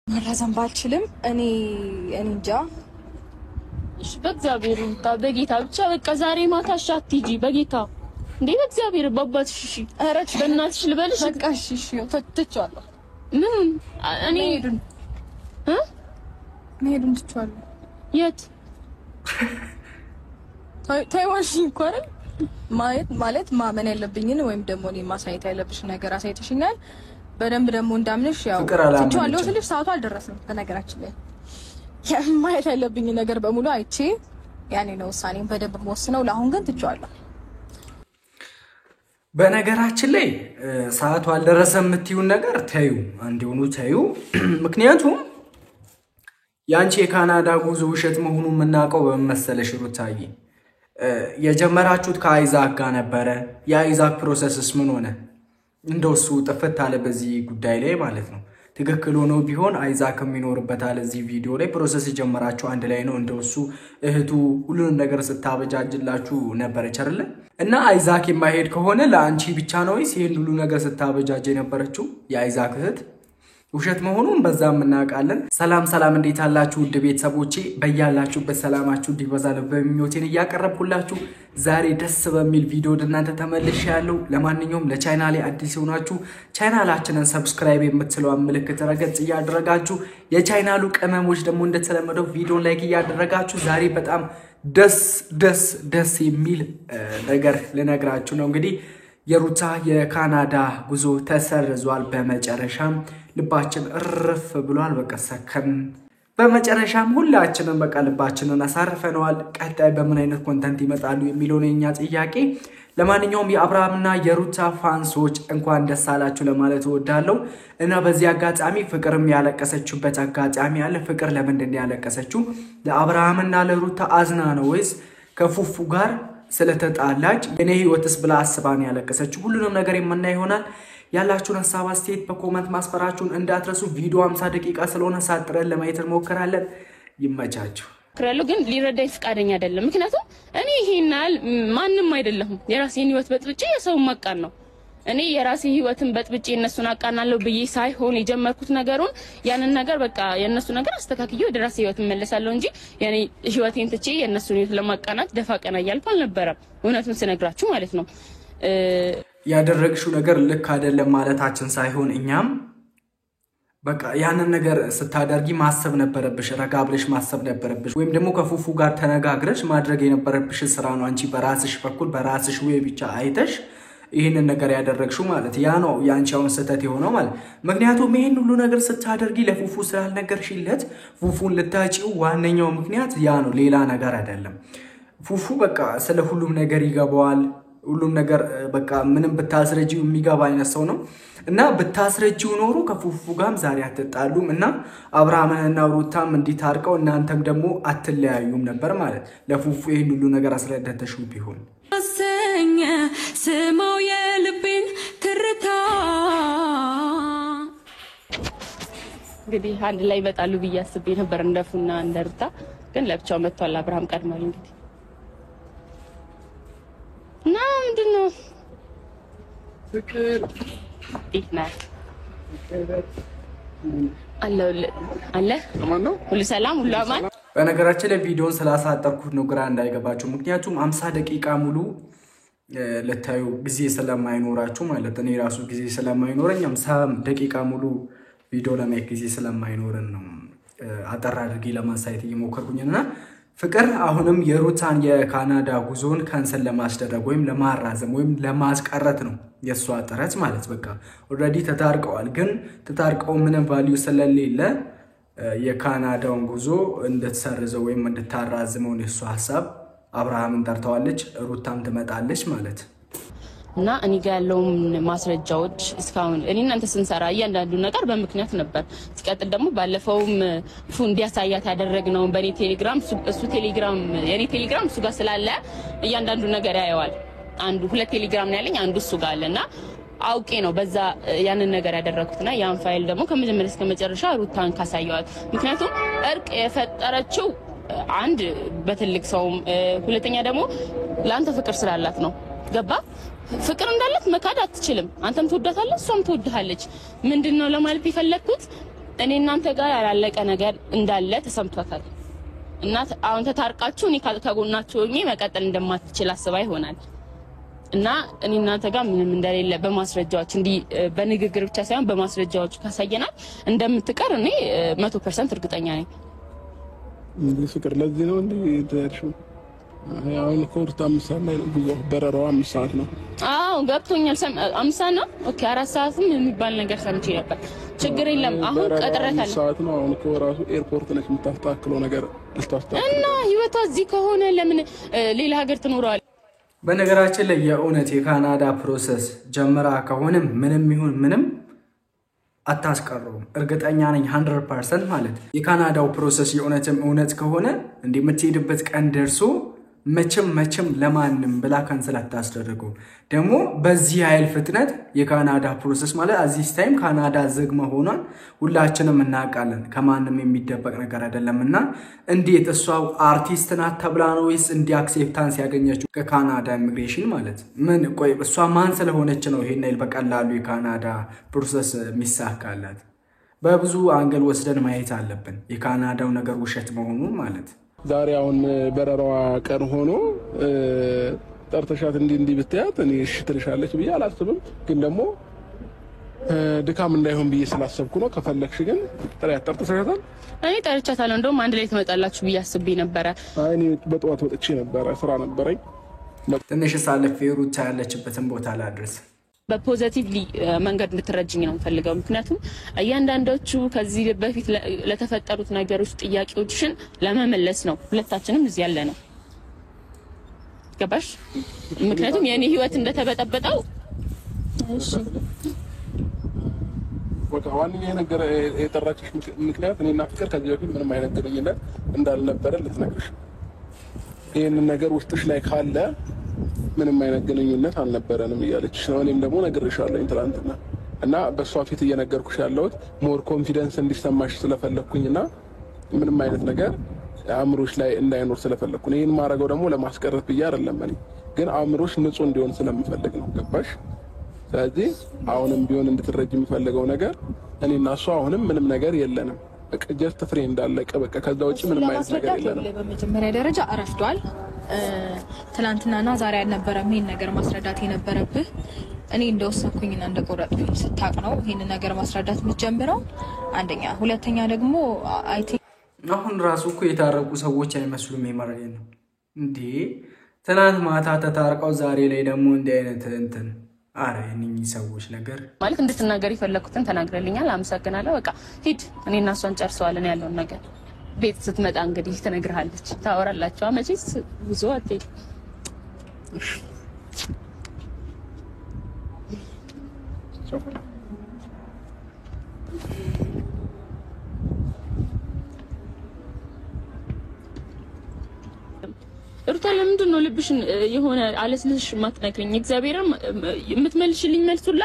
ማራዘም ባልችልም እኔ እንጃ። እሺ በእግዚአብሔር በጌታ ብቻ በቃ ዛሬ ማታ አትሂጂ በጌታ እንዴ በእግዚአብሔር በአባትሽ እሺ አረች በእናትሽ ልበልሽ በቃ እሺ ፈትቻለሁ። ምን እኔ መሄዱን ትቻለሁ። የት ታይዋንሽ እኮ አይደል ማለት ማመን ያለብኝን ወይም ደግሞ እኔ ማሳየት ያለብሽ ነገር አሳይተሽኛል። በደንብ ደግሞ እንዳምንሽ ያው ትቻለሁ ስልሽ ሰዓቱ አልደረሰም። በነገራችን ላይ ማየት ያለብኝ ነገር በሙሉ አይቼ ያኔ ነው ውሳኔን በደንብ ወስነው። ለአሁን ግን ትቻለሁ። በነገራችን ላይ ሰዓቱ አልደረሰም የምትዩን ነገር ታዩ አንዴውኑ ታዩ። ምክንያቱም ያንቺ የካናዳ ጉዞ ውሸት መሆኑን የምናውቀው በመሰለሽ ሩታዬ የጀመራችሁት ከአይዛክ ጋር ነበረ። የአይዛክ ፕሮሰስስ ምን ሆነ? እንደውሱ ጥፍት አለ በዚህ ጉዳይ ላይ ማለት ነው። ትክክል ሆኖ ቢሆን አይዛክ የሚኖርበታል እዚህ ቪዲዮ ላይ ፕሮሰስ የጀመራችሁ አንድ ላይ ነው። እንደውሱ እህቱ ሁሉንም ነገር ስታበጃጅላችሁ ነበረች አይደል? እና አይዛክ የማይሄድ ከሆነ ለአንቺ ብቻ ነው ወይስ ይሄን ሁሉ ነገር ስታበጃጅ የነበረችው የአይዛክ እህት ውሸት መሆኑን በዛም እናውቃለን። ሰላም እንዴት አላችሁ ውድ ቤተሰቦቼ? በእያላችሁበት ሰላማችሁ እንዲበዛ በምኞቴን እያቀረብኩላችሁ ዛሬ ደስ በሚል ቪዲዮ እናንተ ተመልሻለሁ። ለማንኛውም ለቻናሌ አዲስ ሆናችሁ ቻናላችንን ሰብስክራይብ የምትለዋን ምልክት ረገጥ እያደረጋችሁ የቻናሉ ቅመሞች ደግሞ እንደተለመደው ቪዲዮን ላይክ እያደረጋችሁ ዛሬ በጣም ደስ የሚል ነገር ልነግራችሁ ነው። እንግዲህ የሩታ የካናዳ ጉዞ ተሰርዟል። በመጨረሻም ልባችን እርፍ ብሏል። በቃ ሰከን በመጨረሻም ሁላችንም በቃ ልባችንን አሳርፈናል። ቀጣይ በምን አይነት ኮንተንት ይመጣሉ የሚለው ነው የኛ ጥያቄ። ለማንኛውም የአብርሃምና የሩታ ፋንሶች እንኳን ደስ አላችሁ ለማለት እወዳለሁ። እና በዚህ አጋጣሚ ፍቅርም ያለቀሰችበት አጋጣሚ አለ። ፍቅር ለምንድን ነው ያለቀሰችው? ለአብርሃምና ለሩታ አዝና ነው ወይስ ከፉፉ ጋር ስለተጣላች የኔ ህይወትስ ብላ አስባ ነው ያለቀሰችው? ሁሉንም ነገር የምናይ ይሆናል። ያላችሁን ሐሳብ አስተያየት በኮሜንት ማስፈራችሁን እንዳትረሱ። ቪዲዮ 50 ደቂቃ ስለሆነ ሳጥረን ለማየት እንሞክራለን። ይመቻችሁ። ክራሉ ግን ሊረዳኝ ፍቃደኛ አይደለም። ምክንያቱም እኔ ይሄናል ማንንም አይደለም የራሴን ህይወት በጥብጬ የሰው ማቃን ነው። እኔ የራሴ ህይወትን በጥብጬ እነሱን አቃናለሁ ብዬ ሳይሆን የጀመርኩት ነገሩን ያንን ነገር በቃ የነሱ ነገር አስተካክዬ ወደ ራሴ ህይወት መለሳለሁ እንጂ ያኔ ህይወቴን ትቼ የነሱን ህይወት ለማቃናት ደፋ ቀና እያልኩ አልነበረም። እውነቱን ስነግራችሁ ማለት ነው። ያደረግሽው ነገር ልክ አይደለም ማለታችን ሳይሆን እኛም በቃ ያንን ነገር ስታደርጊ ማሰብ ነበረብሽ፣ ረጋ ብለሽ ማሰብ ነበረብሽ። ወይም ደግሞ ከፉፉ ጋር ተነጋግረሽ ማድረግ የነበረብሽ ስራ ነው። አንቺ በራስሽ በኩል በራስሽ ወይ ብቻ አይተሽ ይሄንን ነገር ያደረግሽው ማለት ያ ነው ያንቺውን ስህተት የሆነው ማለት። ምክንያቱም ይሄን ሁሉ ነገር ስታደርጊ ለፉፉ ስላልነገርሽለት ፉፉን ልታጪው ዋነኛው ምክንያት ያ ነው፣ ሌላ ነገር አይደለም። ፉፉ በቃ ስለ ሁሉም ነገር ይገባዋል። ሁሉም ነገር በቃ ምንም ብታስረጂው የሚገባ አይነት ሰው ነው። እና ብታስረጂው ኖሮ ከፉፉ ጋርም ዛሬ አትጣሉም እና አብርሃምንና ሩታም እንዲታርቀው እናንተም ደግሞ አትለያዩም ነበር ማለት። ለፉፉ ይሄን ሁሉ ነገር አስረዳተሽው ቢሆን አሰኛ ስማው የልቤን ትርታ እንግዲህ አንድ ላይ ይመጣሉ ብዬ አስቤ ነበር እንደፉና እንደሩታ፣ ግን ለብቻው መጥቷል። አብርሃም ቀድሟል። እንግዲህ እና ምንድነው ፍቅር ኢትና አለ ሁሉ ሰላም ሁሉ አማን። በነገራችን ላይ ቪዲዮን ስላሳጠርኩት ነው ግራ እንዳይገባችሁ። ምክንያቱም 50 ደቂቃ ሙሉ ለታዩ ጊዜ ስለማይኖራችሁ ማለት እኔ ራሱ ጊዜ ስለማይኖረኝ 50 ደቂቃ ሙሉ ቪዲዮ ለማየት ጊዜ ስለማይኖርን ነው አጠር አድርጌ ለማሳየት እየሞከርኩኝና ፍቅር አሁንም የሩታን የካናዳ ጉዞን ካንሰል ለማስደረግ ወይም ለማራዘም ወይም ለማስቀረት ነው የሷ ጥረት ማለት። በቃ ኦሬዲ ተታርቀዋል። ግን ተታርቀው ምንም ቫልዩ ስለሌለ የካናዳውን ጉዞ እንድትሰርዘው ወይም እንድታራዝመው ነው የሷ ሐሳብ። አብርሃምን ጠርተዋለች፣ ሩታም ትመጣለች ማለት እና እኔ ጋር ያለውን ማስረጃዎች እስካሁን እኔ እናንተ ስንሰራ እያንዳንዱ ነገር በምክንያት ነበር። ሲቀጥል ደግሞ ባለፈውም ፉ እንዲያሳያት ያደረግነው በኔ ቴሌግራም እሱ ቴሌግራም የኔ ቴሌግራም እሱ ጋር ስላለ እያንዳንዱ ነገር ያየዋል። አንዱ ሁለት ቴሌግራም ነው ያለኝ፣ አንዱ እሱ ጋር አለና አውቄ ነው በዛ ያንን ነገር ያደረኩትና ያን ፋይል ደግሞ ከመጀመሪያ እስከ መጨረሻ ሩታን ካሳየዋት። ምክንያቱም እርቅ የፈጠረችው አንድ በትልቅ ሰው፣ ሁለተኛ ደግሞ ላንተ ፍቅር ስላላት ነው። ገባ? ፍቅር እንዳላት መካድ አትችልም። አንተም ትወዳታለህ፣ እሷም ትወድሃለች። ምንድነው ለማለት የፈለኩት እኔ እናንተ ጋር ያላለቀ ነገር እንዳለ ተሰምቷታል እና አሁን ተታርቃችሁ እኔ ከጎናችሁ ሆኜ መቀጠል እንደማትችል አስባ ይሆናል እና እኔ እናንተ ጋር ምንም እንደሌለ በማስረጃዎች እንዲ በንግግር ብቻ ሳይሆን በማስረጃዎች ካሳየናል እንደምትቀር እኔ 100% እርግጠኛ ነኝ። ፍቅር ለዚህ ነው እንዴ ተርሹ አሁን ኮርታ ምሳሌ ነው ብዙ በረራው 5 ሰዓት ነው። አዎ ገብቶኛል። 5 ሰዓት ነው። ኦኬ 4 ሰዓትም የሚባል ነገር ሰምቼ ነበር። ችግር የለም። አሁን ቀጥረታል 5 ሰዓት ነው። አሁን ኮራሱ ኤርፖርት ነች የምታስተካክለው ነገር ልታስተካክለው እና ህይወቷ እዚህ ከሆነ ለምን ሌላ ሀገር ትኖራለች? በነገራችን ላይ የእውነት የካናዳ ፕሮሰስ ጀምራ ከሆነ ምንም ይሁን ምንም አታስቀሩም። እርግጠኛ ነኝ 100% ማለት የካናዳው ፕሮሰስ የእውነትም እውነት ከሆነ እንደምትሄድበት ቀን ደርሶ መቼም ለማንም ብላ ካንሰል አታስደርገው። ደግሞ በዚህ ኃይል ፍጥነት የካናዳ ፕሮሰስ ማለት አዚስ ታይም ካናዳ ዝግ መሆኗን ሁላችንም እናውቃለን። ከማንም የሚደበቅ ነገር አይደለምና እንዴት እሷው አርቲስት ናት ተብላ ነው ወይስ እንዲ አክሴፕታንስ ያገኘችው ከካናዳ ኢሚግሬሽን ማለት ምን ቆይ እሷ ማን ስለሆነች ነው ይሄን አይል በቀላሉ የካናዳ ፕሮሰስ ሚሳካላት? በብዙ አንገል ወስደን ማየት አለብን የካናዳው ነገር ውሸት መሆኑን ማለት ዛሬ አሁን በረራዋ ቀን ሆኖ ጠርተሻት እንዲ ብትያት እኔ እሺ ትልሻለች ብዬ አላስብም። ግን ደግሞ ድካም እንዳይሆን ብዬ ስላሰብኩ ነው። ከፈለክሽ ግን ጥሪያት ጠርተሻታል? እኔ ጠርቻታለሁ። እንደውም አንድ ላይ ትመጣላችሁ ብዬ አስቤ ነበር። አይ እኔ በጠዋት ወጥቼ ነበር፣ ስራ ነበረኝ። ትንሽ ሳለፍ ሩታ ያለችበትን ቦታ ላድርስ። በፖዚቲቭሊ መንገድ እንድትረጅኝ ነው ፈልገው። ምክንያቱም እያንዳንዶቹ ከዚህ በፊት ለተፈጠሩት ነገሮች ጥያቄዎችን ለመመለስ ነው ሁለታችንም እዚህ ያለ ነው። ገባሽ? ምክንያቱም የኔ ህይወት እንደተበጠበጠው እሺ ወጣ ዋንኛ ነገር የጠራችሽ ምክንያት እኔና ፍቅር ከዚህ በፊት ምንም አይነት ግንኙነት እንዳልነበረ ልትነግርሽ። ይሄን ነገር ውስጥሽ ላይ ካለ ምንም አይነት ግንኙነት አልነበረንም እያለችሽ ነው። እኔም ደግሞ ነግሬሻለሁ ትናንትና እና በሷ ፊት እየነገርኩሽ ያለሁት ሞር ኮንፊደንስ እንዲሰማሽ ስለፈለኩኝና ምንም አይነት ነገር አእምሮሽ ላይ እንዳይኖር ስለፈለኩ ነው። ይሄን ማረጋው ደግሞ ለማስቀረት ብዬ አይደለም እኔ ግን አእምሮሽ ንጹህ እንዲሆን ስለምፈልግ ነው። ገባሽ? ስለዚህ አሁንም ቢሆን እንድትረጅ የምፈልገው ነገር እኔና እሷ አሁንም ምንም ነገር የለንም። በቃ ጀስት ፍሬንድ አለቀ በቃ። ከዛ ውጪ ምንም አይነት ነገር የለንም። በመጀመሪያ ደረጃ አረፍዷል። ትላንትናና ዛሬ አልነበረም ይሄን ነገር ማስረዳት የነበረብህ። እኔ እንደወሰንኩኝና እንደቆረጥኩኝ ስታቅ ነው ይሄን ነገር ማስረዳት የምትጀምረው አንደኛ። ሁለተኛ ደግሞ አይ ቲንክ አሁን ራሱ እኮ የታረቁ ሰዎች አይመስሉም። የማረኝ ነው እንዴ? ትናንት ማታ ተታርቀው ዛሬ ላይ ደግሞ እንዲህ አይነት እንትን አረ እነኚህ ሰዎች ነገር ማለት እንድትናገር ይፈልኩትን ተናግረልኛል። አመሰግናለሁ። በቃ ሂድ። እኔና እሷን ጨርሰዋለን ያለውን ነገር። ቤት ስትመጣ እንግዲህ ትነግርሃለች፣ ታወራላችሁ። አመጪስ ብዙ አትሄድ። ሩታ ለምንድን ነው ልብሽን የሆነ አለስልሽ ማትነግሪኝ? እግዚአብሔርም የምትመልሽልኝ መልሱላ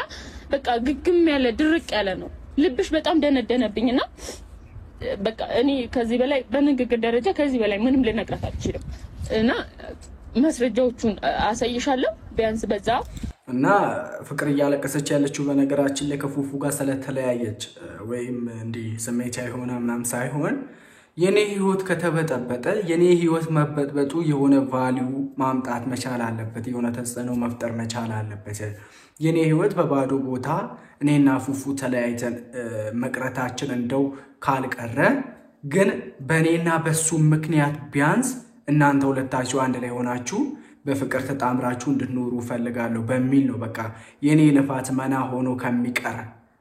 በቃ ግግም ያለ ድርቅ ያለ ነው። ልብሽ በጣም ደነደነብኝና በቃ እኔ ከዚህ በላይ በንግግር ደረጃ ከዚህ በላይ ምንም ልነግራት አልችልም እና ማስረጃዎቹን አሳይሻለሁ ቢያንስ በዛ እና ፍቅር እያለቀሰች ያለችው በነገራችን ላይ ከፉፉ ጋር ስለተለያየች ወይም እንዲ ስሜታዊ ሆና ምናምን ሳይሆን የኔ ህይወት ከተበጠበጠ የኔ ህይወት መበጥበጡ የሆነ ቫልዩ ማምጣት መቻል አለበት፣ የሆነ ተጽዕኖ መፍጠር መቻል አለበት። የኔ ህይወት በባዶ ቦታ እኔና ፉፉ ተለያይተን መቅረታችን እንደው ካልቀረ ግን በእኔና በሱ ምክንያት ቢያንስ እናንተ ሁለታችሁ አንድ ላይ ሆናችሁ በፍቅር ተጣምራችሁ እንድትኖሩ ፈልጋለሁ በሚል ነው በቃ የኔ ልፋት መና ሆኖ ከሚቀር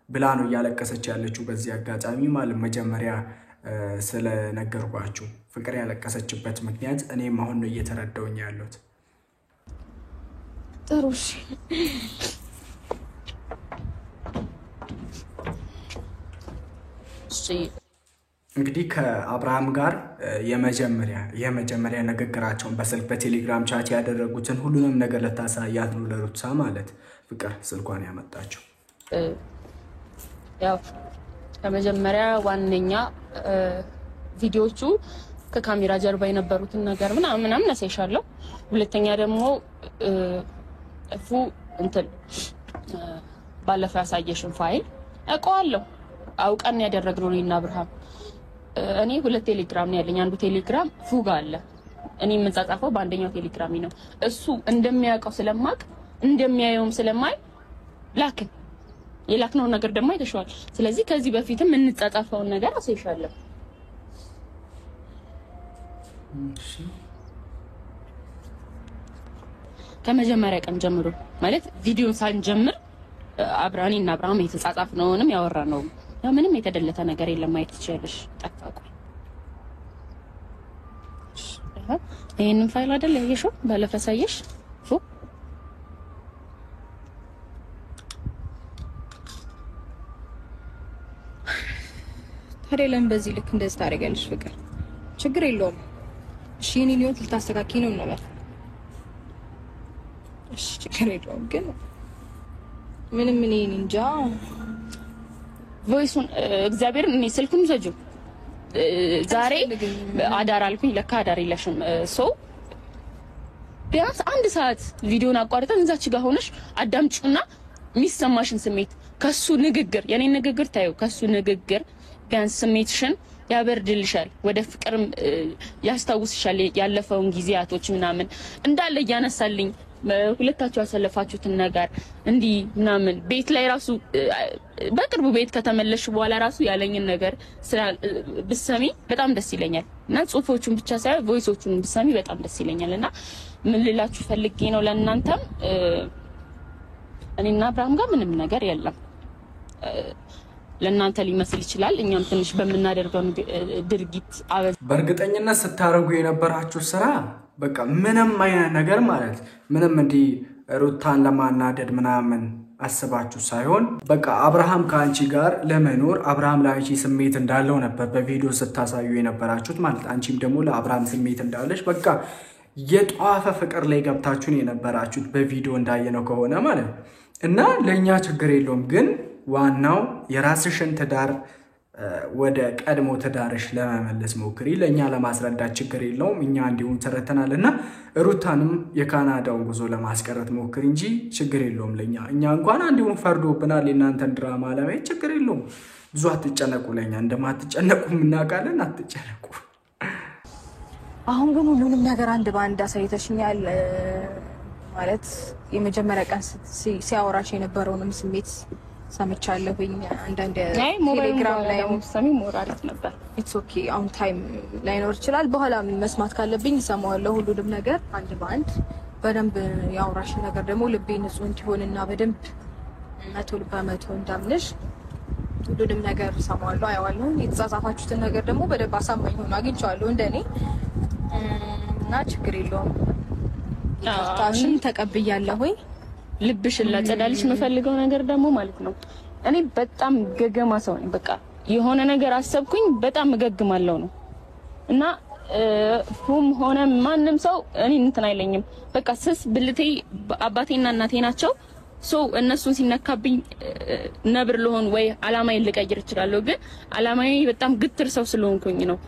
ብላ ነው እያለቀሰች ያለችው። በዚህ አጋጣሚ ማለት መጀመሪያ ስለነገርኳችሁ ፍቅር ያለቀሰችበት ምክንያት እኔም አሁን ነው እየተረዳውኝ ያለሁት። ጥሩሽ እንግዲህ ከአብርሃም ጋር የመጀመሪያ ንግግራቸውን በስልክ በቴሌግራም ቻት ያደረጉትን ሁሉንም ነገር ለታሳያት ነው ለሩታ ማለት ፍቅር ስልኳን ያመጣቸው። ያው ከመጀመሪያ ዋንኛ ቪዲዮቹ ከካሜራ ጀርባ የነበሩትን ነገር ምናምን አሳይሻለሁ። ሁለተኛ ደግሞ እፉ እንትን ባለፈው ያሳየሽን ፋይል አውቀዋለሁ አውቀን ያደረግነው እኔና አብርሃም። እኔ 2 ቴሌግራም ነው ያለኝ። አንዱ ቴሌግራም ፉጋ አለ። እኔ የምጻጻፈው በአንደኛው ቴሌግራም ነው። እሱ እንደሚያውቀው ስለማቅ እንደሚያየውም ስለማይ ላክን የላክነው ነገር ደግሞ አይተሽዋል። ስለዚህ ከዚህ በፊትም እንጻጻፈውን ነገር አሳይሻለሁ። ከመጀመሪያ ቀን ጀምሮ ማለት ቪዲዮ ሳንጀምር አብራኒና አብርሃም የተጻጻፍነውንም ያወራነው ምንም የተደለተ ነገር የለም። ማየት ትችያለሽ። ጠፋቁ ይሄንን ፋይል አይደል ያየሽው? ባለፈ ሳይሽ ታዲያ በዚህ ልክ እንደዚህ ታደርጊያለሽ? ፍቅር ችግር የለውም። እሺ እኔ ሊሆን ልታስተካክይ ነው ነበር። እሺ ችግር የለውም ግን ምንም እኔ እንጃ። ቮይሱን እግዚአብሔር እኔ ስልኩን ዘጁ ዛሬ አዳር አልኩኝ። ለካ አዳር የለሽም። ቢያንስ 1 ሰዓት ቪዲዮን አቋርጠን እዛች ጋር ሆነሽ አዳምጪውና የሚሰማሽን ስሜት ከሱ ንግግር የኔ ንግግር ታዩ ከሱ ንግግር ቢያንስ ስሜትሽን ያበርድልሻል። ወደ ፍቅርም ያስታውስሻል። ያለፈውን ጊዜያቶች ምናምን እንዳለ ያነሳልኝ ሁለታችሁ ያሰለፋችሁትን ነገር እንዲ ምናምን ቤት ላይ ራሱ በቅርቡ ቤት ከተመለሽ በኋላ ራሱ ያለኝን ነገር ብትሰሚ በጣም ደስ ይለኛል። እና ጽሁፎቹን ብቻ ሳይሆን ቮይሶቹን ብትሰሚ በጣም ደስ ይለኛልና ምን ልላችሁ ፈልጌ ነው ለእናንተም እኔና አብርሃም ጋር ምንም ነገር የለም። ለእናንተ ሊመስል ይችላል። እኛም ትንሽ በመናደርገው ድርጊት በእርግጠኝነት ስታረጉ የነበራችሁ ስራ በቃ ምንም አይነት ነገር ማለት ምንም እንዲ ሩታን ለማናደድ ምናምን አስባችሁ ሳይሆን በቃ አብርሃም ከአንቺ ጋር ለመኖር አብርሃም ለአንቺ ስሜት እንዳለው ነበር በቪዲዮ ስታሳዩ የነበራችሁት ማለት አንቺም ደግሞ ለአብርሃም ስሜት እንዳለሽ በቃ የጧፈ ፍቅር ላይ ገብታችሁን የነበራችሁት በቪዲዮ እንዳየነው ከሆነ ማለት እና ለኛ ችግር የለውም። ግን ዋናው የራስሽን ትዳር ወደ ቀድሞ ትዳርሽ ለመመለስ ሞክሪ። ለኛ ለማስረዳት ችግር የለውም። እኛ እንዲሁም ተረተናልና ሩታንም የካናዳውን ጉዞ ለማስቀረት ሞክሪ እንጂ ችግር የለውም ለኛ። እኛ እንኳን እንዲሁም ፈርዶብናል። የናንተን ድራማ ለማየት ችግር የለውም። ብዙ አትጨነቁ። ለኛ እንደማትጨነቁ እናውቃለን። አትጨነቁ። አሁን ግን ሁሉንም ነገር አንድ ባንድ አሳይተሽኛል። ማለት የመጀመሪያ ቀን ሲያወራሽ የነበረውንም ስሜት ሰምቻለሁኝ። አንዳንድ ቴሌግራም ላይ ሰሚ ሞራልት ነበር። ኢትስ ኦኬ አሁን ታይም ላይኖር ይችላል። በኋላ መስማት ካለብኝ ሰማዋለሁ። ሁሉንም ነገር አንድ ባንድ በደንብ ያወራሽ ነገር ደግሞ ልቤ ንጹህ እንዲሆንና በደንብ 100% እንዳምንሽ ሁሉንም ነገር ሰማዋለሁ፣ አያዋለሁ። የተጻጻፋችሁትን ነገር ደግሞ በደንብ አሳማኝ ሆኖ አግኝቻለሁ እንደኔ እና ችግር የለውም። ታሽን ተቀብያለሁኝ። ልብሽን ላጸዳልሽ የምፈልገው ነገር ደግሞ ማለት ነው እኔ በጣም ገገማ ሰው ነኝ። በቃ የሆነ ነገር አሰብኩኝ በጣም እገግማለሁ ነው እና ሆነ ማንም ሰው እኔ እንትን አይለኝም። በቃ ስስ ብልቴ አባቴና እናቴ ናቸው። እነሱን ሲነካብኝ ነብር ልሆን ወይ አላማዬን ልቀይር እችላለሁ። ግን አላማዬ በጣም ግትር ሰው ስለሆንኩኝ ነው።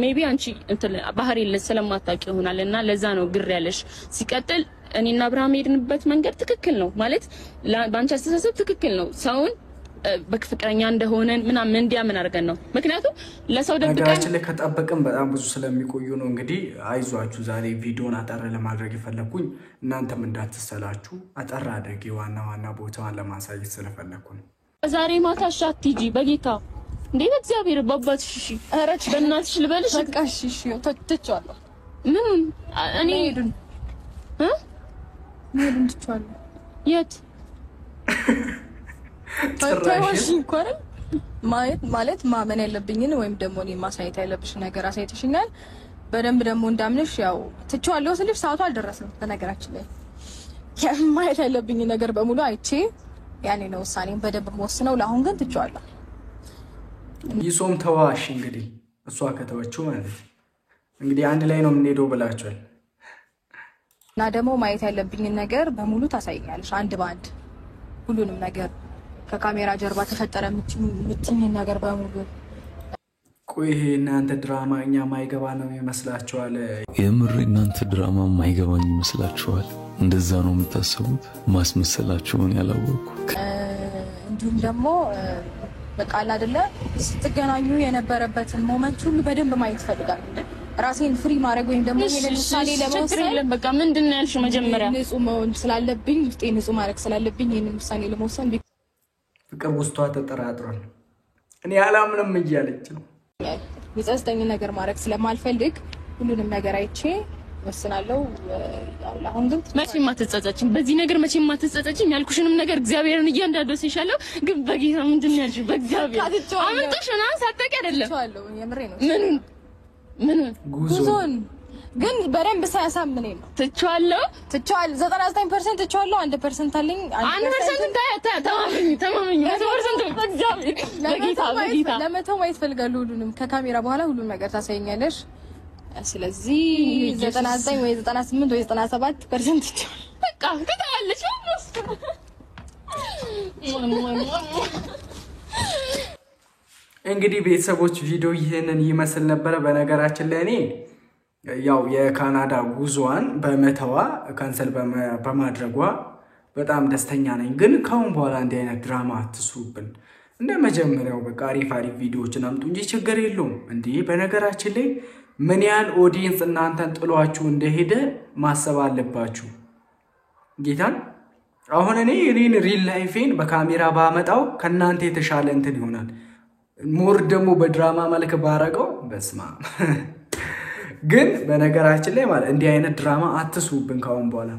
ሜቢ አንቺ እንትን ባህሪ ስለማታውቂ ይሆናልና ለዛ ነው ግር ያለሽ። ሲቀጥል እኔና አብርሃም ሄድንበት መንገድ ትክክል ነው ማለት ባንቺ አስተሳሰብ ትክክል ነው። ሰውን በፍቅረኛ እንደሆነን ምናምን እንዲያምን አድርገን ነው። ምክንያቱም ለሰው ደብቀን ላይ ከጠበቅን በጣም ብዙ ስለሚቆዩ ነው። እንግዲህ አይዟችሁ። ዛሬ ቪዲዮን አጠር ለማድረግ የፈለኩኝ እናንተም እንዳትሰላችሁ አጠር አድርጌ ዋና ዋና ቦታዋን ለማሳየት ስለፈለኩ ነው። ዛሬ ማታ ሻት ሂጂ በጌታ እንዴ በእግዚአብሔር ባባትሽ እሺ፣ አረች በእናትሽ ልበልሽ። በቃ እሺ ተትቻለሁ። ምን እኔ ሄዱን ትቻለሁ። የት ታይዋሽ እንኳን ማለት ማመን ያለብኝን ወይም ደግሞ እኔ ማሳየት ያለብሽ ነገር አሳይተሽኛል። በደንብ ደግሞ እንዳምንሽ ያው ትቻለሁ ስልሽ ሰዓቱ አልደረሰም። በነገራችን ላይ ማየት ያለብኝ ነገር በሙሉ አይቼ ያኔ ነው ውሳኔን በደንብ ወስነው። ለአሁን ግን ትቻለሁ። ይሶም ተዋሽ እንግዲህ እሷ ከተወችው ማለት እንግዲህ አንድ ላይ ነው የምንሄደው ብላችኋል። እና ደግሞ ማየት ያለብኝ ነገር በሙሉ ታሳይኛለሽ አንድ ባንድ ሁሉንም ነገር ከካሜራ ጀርባ ተፈጠረ ምትኝ ነገር በሙሉ። ቆይ ይሄ እናንተ ድራማ እኛ ማይገባ ነው ይመስላችኋል? የምር እናንተ ድራማ ማይገባኝ ይመስላችኋል? እንደዛ ነው የምታስቡት? ማስመሰላችሁን ያላወቁ እንዲሁም ደግሞ በቃ አይደለ ስትገናኙ የነበረበትን ሞመንት ሁሉ በደንብ ማየት ፈልጋል። ራሴን ፍሪ ማድረግ ወይም ደግሞ ለምሳሌ ለመወሰን በቃ ምንድነው ያልሽው መጀመሪያ ንጹህ መሆን ስላለብኝ ውስጤ ንጹህ ማድረግ ስላለብኝ ይሄንን ውሳኔ ለመወሰን ፍቅር ውስጧ ተጠራጥሯል። እኔ አላምንም እያለች ነው። የጸጸተኝ ነገር ማድረግ ስለማልፈልግ ሁሉንም ነገር አይቼ ወስናለሁ። አሁን ግን መቼም አትጸጸችም፣ በዚህ ነገር መቼም አትጸጸችም። ያልኩሽንም ነገር እግዚአብሔርን እያንዳንዱ ሲሻለው ግን በጌታ ምንድነው ያልሽው? በእግዚአብሔር አምንተሽና ሳትጠቂ አይደለም የምሬ ነው። ምን ጉዞን ግን በደንብ ሳያሳምነኝ ነው ትቼዋለሁ። 99% ትቼዋለሁ። 1% አለኝ። 1% ተማመኝ 100% በእግዚአብሔር በጌታ ለመተው ማየት ፈልጋለሁ። ሁሉንም ከካሜራ በኋላ ሁሉንም ነገር ታሳየኛለሽ። ስለዚህ 99 ወይ 98 ወይ 97% ትቼዋለሁ። በቃ ትተዋለሽ። እንግዲህ ቤተሰቦች ቪዲዮ ይሄንን ይመስል ነበር። በነገራችን ላይ እኔ ያው የካናዳ ጉዞዋን በመተዋ ካንሰል በማድረጓ በጣም ደስተኛ ነኝ። ግን ካሁን በኋላ እንዲህ አይነት ድራማ አትስሩብን። እንደ መጀመሪያው በቃ አሪፍ ቪዲዮዎችን አምጡ እንጂ ችግር የለውም እንዴ። በነገራችን ላይ ምን ያህል ኦዲየንስ እናንተን ጥሏችሁ እንደሄደ ማሰብ አለባችሁ። ጌታን አሁን እኔን ሪል ላይፌን በካሜራ ባመጣው ከናንተ የተሻለ እንትን ይሆናል። ሞር ደግሞ በድራማ መልክ ባረገው በስማ ግን በነገራችን ላይ ማለት እንዲህ አይነት ድራማ አትስሩብን ካሁን በኋላ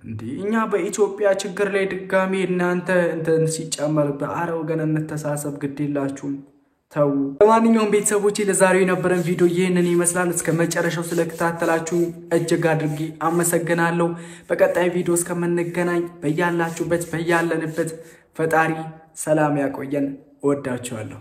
እንዴ። እኛ በኢትዮጵያ ችግር ላይ ድጋሚ እናንተ እንትን ሲጨመር በአረው ገና እንተሳሰብ ግዴላችሁም ተው። ለማንኛውም ቤተሰቦቼ ለዛሬው የነበረን ቪዲዮ ይሄንን ይመስላል። እስከ መጨረሻው ስለተከታተላችሁ እጅግ አድርጌ አመሰግናለሁ። በቀጣይ ቪዲዮ እስከምንገናኝ በያላችሁበት በያለንበት ፈጣሪ ሰላም ያቆየን። እወዳችኋለሁ።